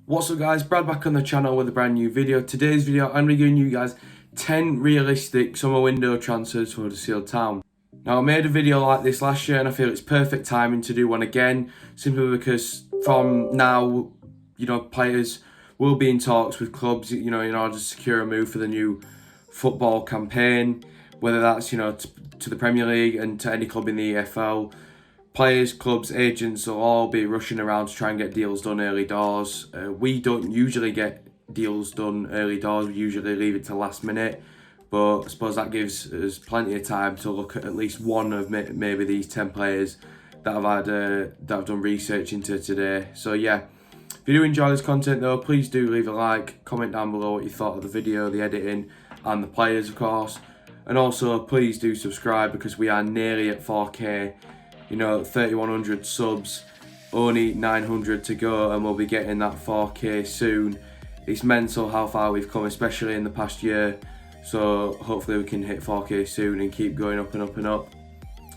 What's up guys, Brad back on the channel with a brand new video. Today's video I'm going to be giving you guys 10 realistic summer window transfers for Huddersfield Town. Now I made a video like this last year and I feel it's perfect timing to do one again, simply because from now, players will be in talks with clubs, in order to secure a move for the new football campaign, whether that's, to the Premier League and to any club in the EFL. Players, clubs, agents will all be rushing around to try and get deals done early doors. We don't usually get deals done early doors. We usually leave it to last minute. But I suppose that gives us plenty of time to look at least one of maybe these 10 players that I've done research into today. So yeah, if you do enjoy this content though, please do leave a like, comment down below what you thought of the video, the editing, and the players of course. And also please do subscribe because we are nearly at 4K. 3,100 subs, only 900 to go, and we'll be getting that 4K soon. It's mental how far we've come, especially in the past year. So hopefully we can hit 4K soon and keep going up and up and up.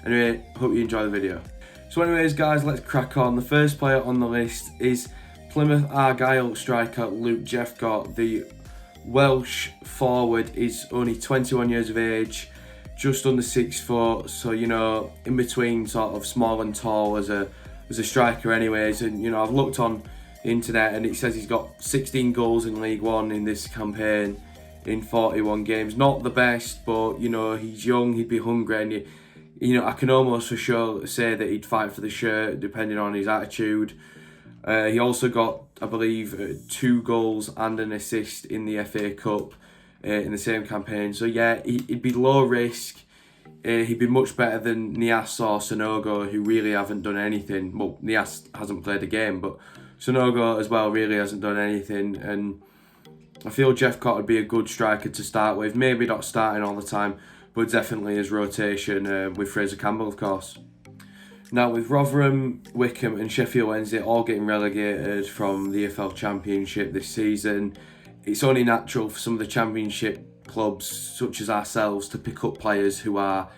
Anyway, hope you enjoy the video. So anyways guys, let's crack on. The first player on the list is Plymouth Argyle striker Luke Jeffcott. The Welsh forward is only 21 years of age, just under 6 foot, so in between sort of small and tall as a striker anyways. And I've looked on the internet and it says he's got 16 goals in League One in this campaign in 41 games. Not the best, but he's young, he'd be hungry, and I can almost for sure say that he'd fight for the shirt depending on his attitude. He also got, I believe, 2 goals and an assist in the FA Cup in the same campaign. So yeah, he'd be low risk. He'd be much better than Niasse or Sonogo, who really haven't done anything. Well, Niasse hasn't played a game, but Sonogo as well really hasn't done anything. And I feel Jeffcott would be a good striker to start with. Maybe not starting all the time, but definitely as rotation with Fraser Campbell, of course. Now with Rotherham, Wycombe and Sheffield Wednesday all getting relegated from the EFL Championship this season, it's only natural for some of the Championship clubs, such as ourselves, to pick up players who are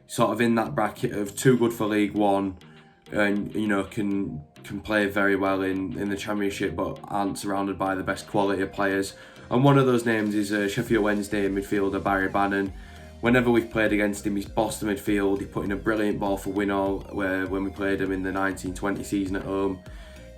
sort of in that bracket of too good for League One and, can play very well in the Championship but aren't surrounded by the best quality of players. And one of those names is Sheffield Wednesday midfielder Barry Bannon. Whenever we've played against him, he's bossed the midfield. He put in a brilliant ball for Winnall when we played him in the 1920 season at home.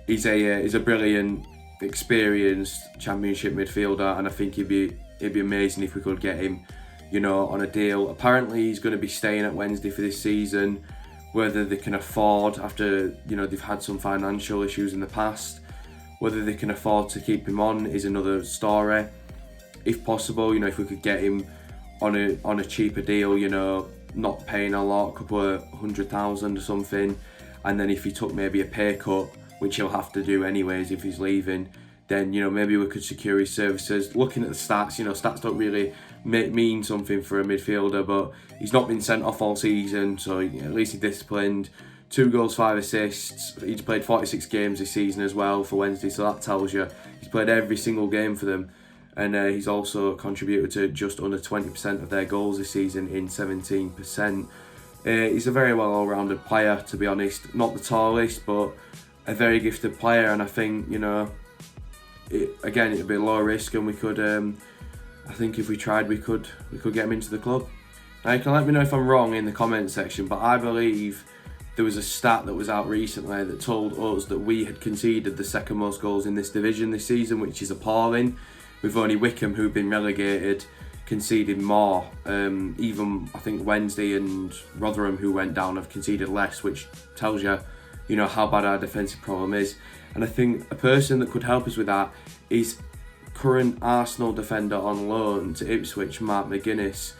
He's a brilliant, experienced Championship midfielder, and I think it'd be amazing if we could get him, on a deal. Apparently he's going to be staying at Wednesday for this season. Whether they can afford, after they've had some financial issues in the past, whether they can afford to keep him on is another story. If possible, if we could get him on a cheaper deal, not paying a lot, a couple of 100,000 or something, and then if he took maybe a pay cut, which he'll have to do anyways if he's leaving, then maybe we could secure his services. Looking at the stats, stats don't really mean something for a midfielder, but he's not been sent off all season, so at least he's disciplined. 2 goals, 5 assists. He's played 46 games this season as well for Wednesday, so that tells you he's played every single game for them. And he's also contributed to just under 20% of their goals this season in 17%. He's a very well all-rounded player, to be honest. Not the tallest, but a very gifted player, and I think it'd be low risk, and we could I think if we tried we could get him into the club. Now you can let me know if I'm wrong in the comment section, but I believe there was a stat that was out recently that told us that we had conceded the second most goals in this division this season, which is appalling. With only Wycombe, who've been relegated, conceded more. Even I think Wednesday and Rotherham, who went down, have conceded less, which tells you how bad our defensive problem is. And I think a person that could help us with that is current Arsenal defender on loan to Ipswich, Mark McGuinness.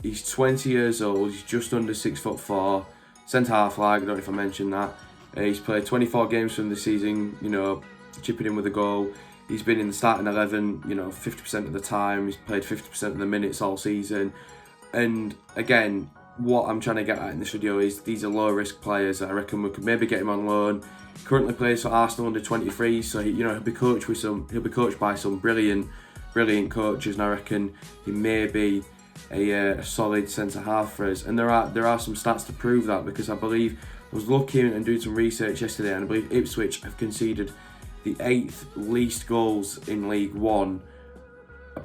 He's 20 years old, he's just under 6'4", centre-half flag, I don't know if I mentioned that. He's played 24 games from the season, chipping in with a goal. He's been in the starting 11, 50% of the time. He's played 50% of the minutes all season. And again, what I'm trying to get at in this video is these are low risk players that I reckon we could maybe get him on loan. Currently plays for Arsenal under 23, so he'll be coached by some brilliant coaches, and I reckon he may be a solid centre half for us. And there are some stats to prove that, because I believe I was looking and doing some research yesterday, and I believe Ipswich have conceded the 8th least goals in League One.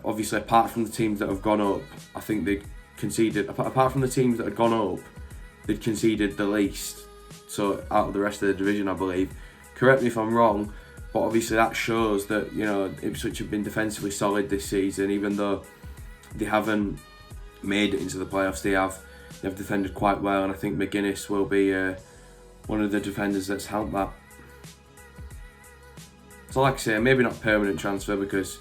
Obviously, apart from the teams that have gone up, I think they conceded. Apart from the teams that had gone up, they'd conceded the least. So out of the rest of the division, I believe. Correct me if I'm wrong, but obviously that shows that, you know, Ipswich have been defensively solid this season, even though they haven't made it into the playoffs. They've defended quite well, and I think McGuinness will be one of the defenders that's helped that. So like I say, maybe not permanent transfer, because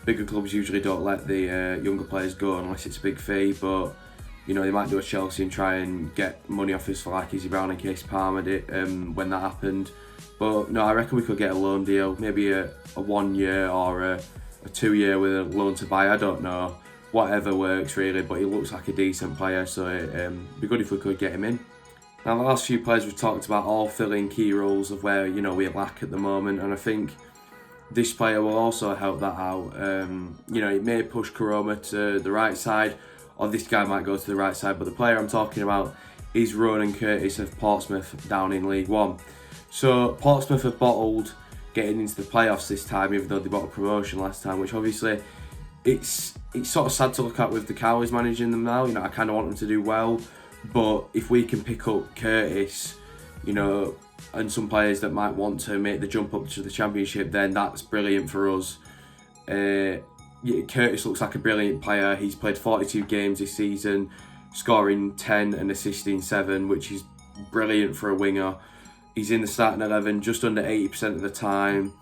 bigger clubs usually don't let the younger players go unless it's a big fee, but you know, they might do a Chelsea and try and get money off us for like Izzy Brown and Casey Palmer did when that happened. But no, I reckon we could get a loan deal, maybe a 1 year or a 2 year with a loan to buy. I don't know, whatever works really, but he looks like a decent player, so it'd be good if we could get him in. Now the last few players we've talked about all fill in key roles of where, you know, we lack at the moment, and I think this player will also help that out. You know, it may push Karoma to the right side, or this guy might go to the right side, but the player I'm talking about is Ronan Curtis of Portsmouth down in League One. So Portsmouth have bottled getting into the playoffs this time, even though they bottled promotion last time, which obviously it's sort of sad to look at with the Cowleys managing them now. You know, I kind of want them to do well, but if we can pick up Curtis, you know, and some players that might want to make the jump up to the Championship, then that's brilliant for us. Yeah, Curtis looks like a brilliant player. He's played 42 games this season, scoring 10 and assisting 7, which is brilliant for a winger. He's in the starting 11 just under 80% of the time.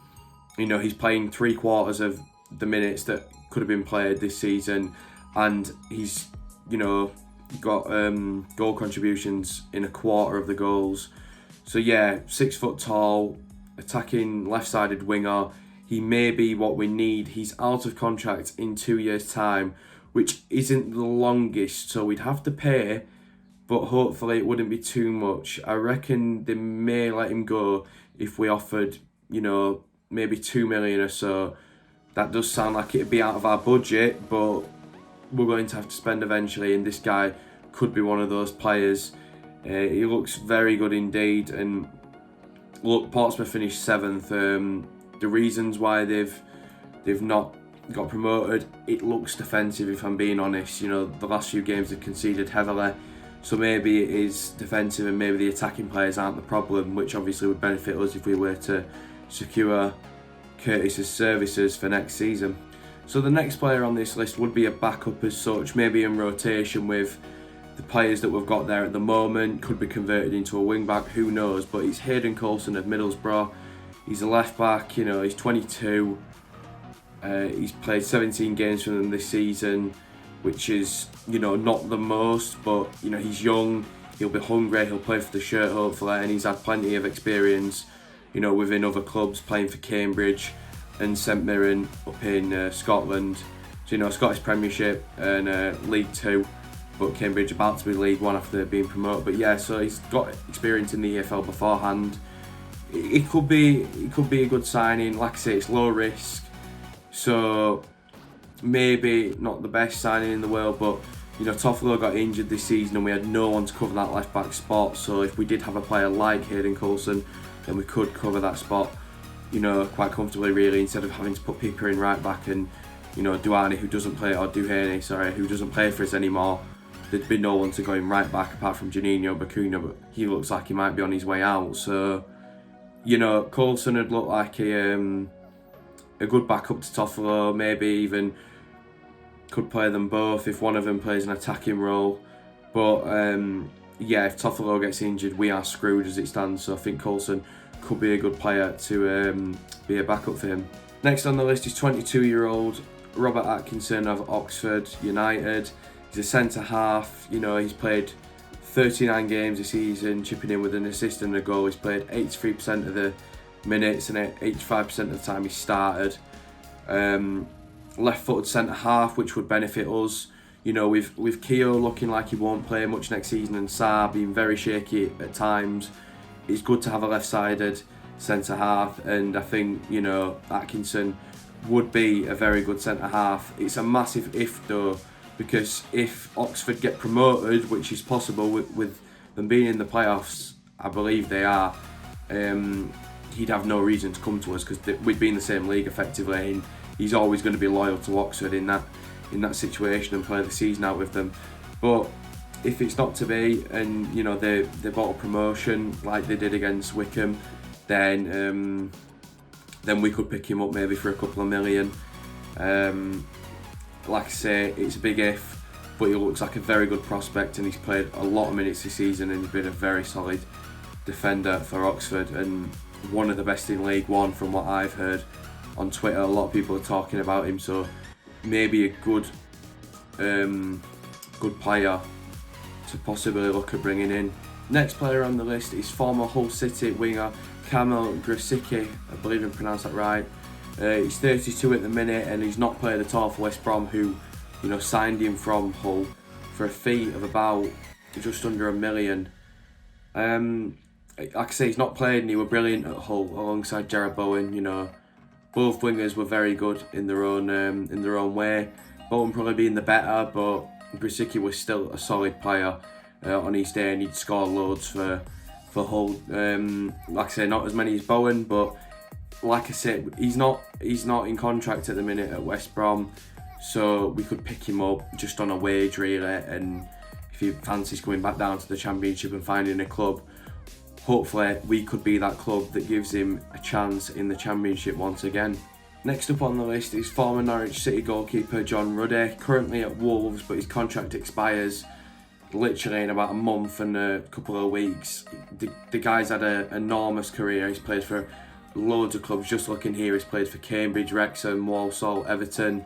You know, he's playing 3/4 of the minutes that could have been played this season, and he's, you know, got goal contributions in 1/4 of the goals. So yeah, 6 foot tall, attacking left-sided winger. He may be what we need. He's out of contract in 2 years' time, which isn't the longest, so we'd have to pay, but hopefully it wouldn't be too much. I reckon they may let him go if we offered, you know, maybe 2 million or so. That does sound like it'd be out of our budget, but we're going to have to spend eventually, and this guy could be one of those players. He looks very good indeed, and look, Portsmouth finished 7th. The reasons why they've not got promoted, it looks defensive if I'm being honest. You know, the last few games they've conceded heavily, so maybe it is defensive and maybe the attacking players aren't the problem, which obviously would benefit us if we were to secure Curtis's services for next season. So the next player on this list would be a backup as such, maybe in rotation with the players that we've got there at the moment. Could be converted into a wing back, who knows, but it's Hayden Coulson of Middlesbrough. He's a left back, you know, he's 22. He's played 17 games for them this season, which is, you know, not the most, but, you know, he's young, he'll be hungry, he'll play for the shirt hopefully, and he's had plenty of experience, you know, within other clubs, playing for Cambridge and St Mirren up in Scotland. So, you know, Scottish Premiership and League 2, but Cambridge about to be League 1 after being promoted. But yeah, so he's got experience in the EFL beforehand. It could be a good signing. Like I say, it's low risk, so maybe not the best signing in the world, but you know, Toffolo got injured this season and we had no one to cover that left back spot. So if we did have a player like Hayden Coulson, then we could cover that spot, you know, quite comfortably really, instead of having to put Piper in right back and, you know, Duhaney, who doesn't play, or Duhaney, sorry, who doesn't play for us anymore. There'd be no one to go in right back apart from Juninho Bacuna, but he looks like he might be on his way out. So, you know, Coulson would look like a good backup to Toffolo, maybe even could play them both if one of them plays an attacking role. But yeah, if Toffolo gets injured, we are screwed as it stands. So I think Coulson could be a good player to be a backup for him. Next on the list is 22-year-old Robert Atkinson of Oxford United. He's a centre-half. You know, he's played 39 games this season, chipping in with an assist and a goal. He's played 83% of the minutes and 85% of the time he started. Left-footed centre-half, which would benefit us. You know, with Keogh looking like he won't play much next season and Sarr being very shaky at times, it's good to have a left-sided centre-half, and I think, you know, Atkinson would be a very good centre-half. It's a massive if though, because if Oxford get promoted, which is possible with them being in the playoffs, I believe they are, he'd have no reason to come to us because we'd be in the same league effectively, and he's always going to be loyal to Oxford in that situation and play the season out with them. But if it's not to be, and you know they bought a promotion like they did against Wickham, then we could pick him up maybe for a couple of million. Like I say, it's a big if, but he looks like a very good prospect, and he's played a lot of minutes this season, and he's been a very solid defender for Oxford and one of the best in League One from what I've heard on Twitter. A lot of people are talking about him, so maybe a good player to possibly look at bringing in. Next player on the list is former Hull City winger Kamil Grosicki, I believe I pronounced that right. He's 32 at the minute, and he's not played at all for West Brom, who signed him from Hull for a fee of about just under $1 million. Like I say, he's not played, and he was brilliant at Hull alongside Jared Bowen. Both wingers were very good in their own way. Bowen probably being the better, but Grosicki was still a solid player on his day, and he'd score loads for Hull. Like I say, not as many as Bowen, but like I said, he's not in contract at the minute at West Brom, so we could pick him up just on a wage really, and if he fancies coming back down to the Championship and finding a club, hopefully we could be that club that gives him a chance in the Championship once again. Next up on the list is former Norwich City goalkeeper John Ruddy, currently at Wolves, but his contract expires literally in about a month and a couple of weeks. The guy's had an enormous career. He's played for loads of clubs. Just looking here, he's played for Cambridge, Wrexham, Walsall, Everton,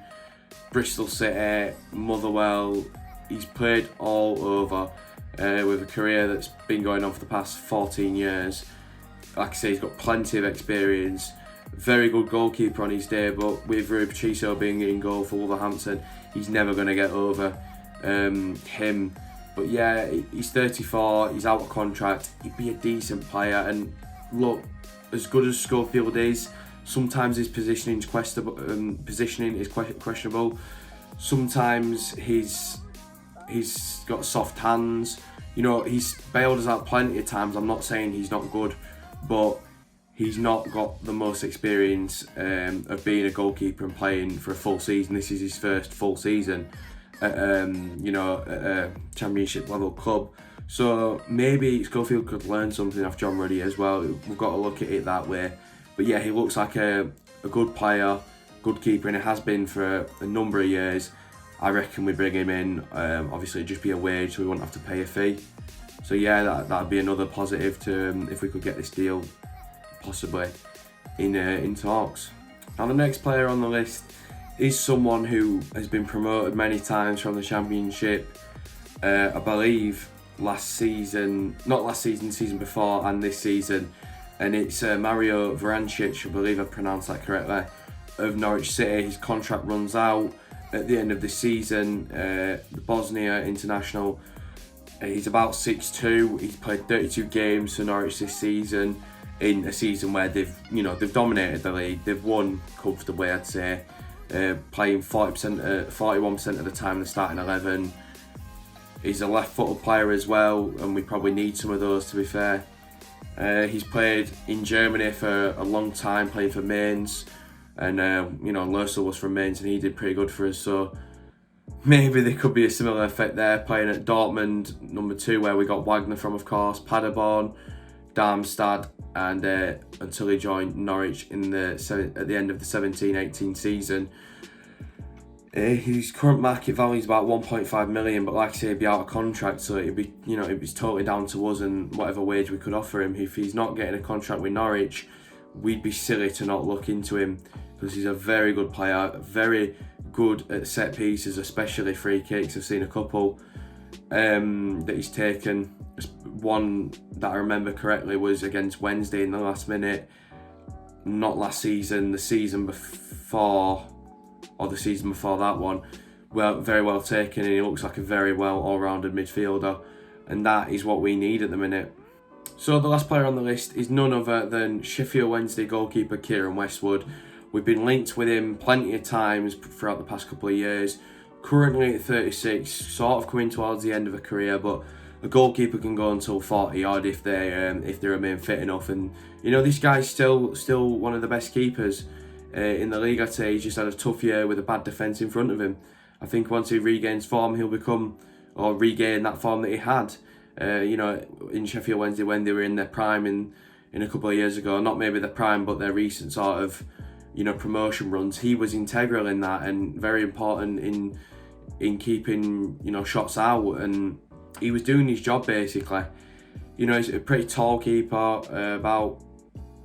Bristol City, Motherwell. He's played all over with a career that's been going on for the past 14 years. Like I say, he's got plenty of experience. Very good goalkeeper on his day, but with Rui Patricio being in goal for Wolverhampton, he's never going to get over him. But yeah, he's 34, he's out of contract, he'd be a decent player. And look, as good as Schofield is, sometimes his positioning is questionable. Sometimes he's got soft hands. He's bailed us out plenty of times. I'm not saying he's not good, but he's not got the most experience of being a goalkeeper and playing for a full season. This is his first full season at a Championship level club. So maybe Schofield could learn something off John Ruddy as well. We've got to look at it that way. But yeah, he looks like a good player, good keeper, and it has been for a number of years. I reckon we bring him in. Obviously, it'd just be a wage, so we won't have to pay a fee. So yeah, that'd be another positive to if we could get this deal possibly in talks. Now the next player on the list is someone who has been promoted many times from the Championship. I believe season before and this season, and it's Mario Vrancic, I believe I pronounced that correctly, of Norwich City. His contract runs out at the end of the season. The Bosnia international. He's about 6'2". He's played 32 games for Norwich this season, in a season where they've dominated the league. They've won comfortably, I'd say, playing 41% of the time in the starting 11. He's a left-footed player as well, and we probably need some of those, to be fair. He's played in Germany for a long time, playing for Mainz, and Lösel was from Mainz, and he did pretty good for us. So maybe there could be a similar effect there, playing at Dortmund, number 2, where we got Wagner from, of course, Paderborn, Darmstadt, and until he joined Norwich at the end of the 17-18 season. His current market value is about 1.5 million, but like I say, he'd be out of contract, so it's totally down to us and whatever wage we could offer him. If he's not getting a contract with Norwich, we'd be silly to not look into him, because he's a very good player, very good at set pieces, especially free kicks. I've seen a couple that he's taken. One that I remember correctly was against Wednesday in the last minute, not last season, the season before, or the season before that one. Well, very well taken, and he looks like a very well all-rounded midfielder, and that is what we need at the minute. So the last player on the list is none other than Sheffield Wednesday goalkeeper Kieran Westwood. We've been linked with him plenty of times throughout the past couple of years. Currently at 36, sort of coming towards the end of a career, but a goalkeeper can go until 40 odd if they remain fit enough. And you know, this guy's still one of the best keepers in the league. I'd say he's just had a tough year with a bad defence in front of him. I think once he regains form, he'll become, or regain that form that he had. You know, in Sheffield Wednesday when they were in their prime in a couple of years ago, not maybe their prime, but their recent sort of, you know, promotion runs. He was integral in that and very important in keeping, you know, shots out, and he was doing his job basically. You know, he's a pretty tall keeper, about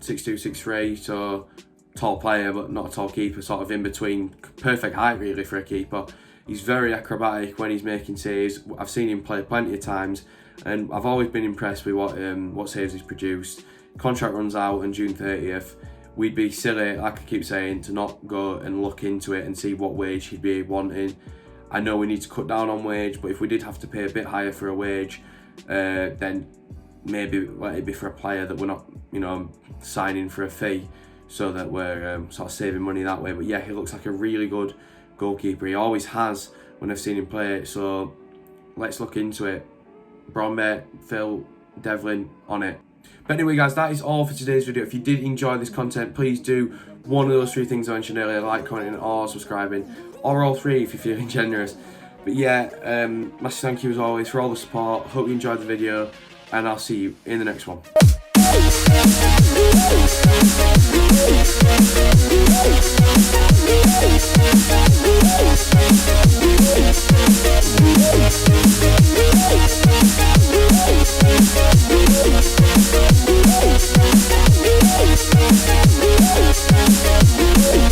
6'2", 6'3", so tall player but not a tall keeper, sort of in between. Perfect height really for a keeper. He's very acrobatic when he's making saves. I've seen him play plenty of times, and I've always been impressed with what saves he's produced. Contract runs out on June 30th. We'd be silly, like I keep saying, to not go and look into it and see what wage he'd be wanting. I know we need to cut down on wage, but if we did have to pay a bit higher for a wage, then maybe let it be for a player that we're not, you know, signing for a fee, so that we're sort of saving money that way. But yeah, he looks like a really good goalkeeper. He always has when I've seen him play. So let's look into it. Bromby, Phil, Devlin, on it. But anyway guys, that is all for today's video. If you did enjoy this content, please do one of those 3 things I mentioned earlier: like, commenting, or subscribing, or all 3 if you're feeling generous. But yeah, massive thank you as always for all the support. Hope you enjoyed the video, and I'll see you in the next one.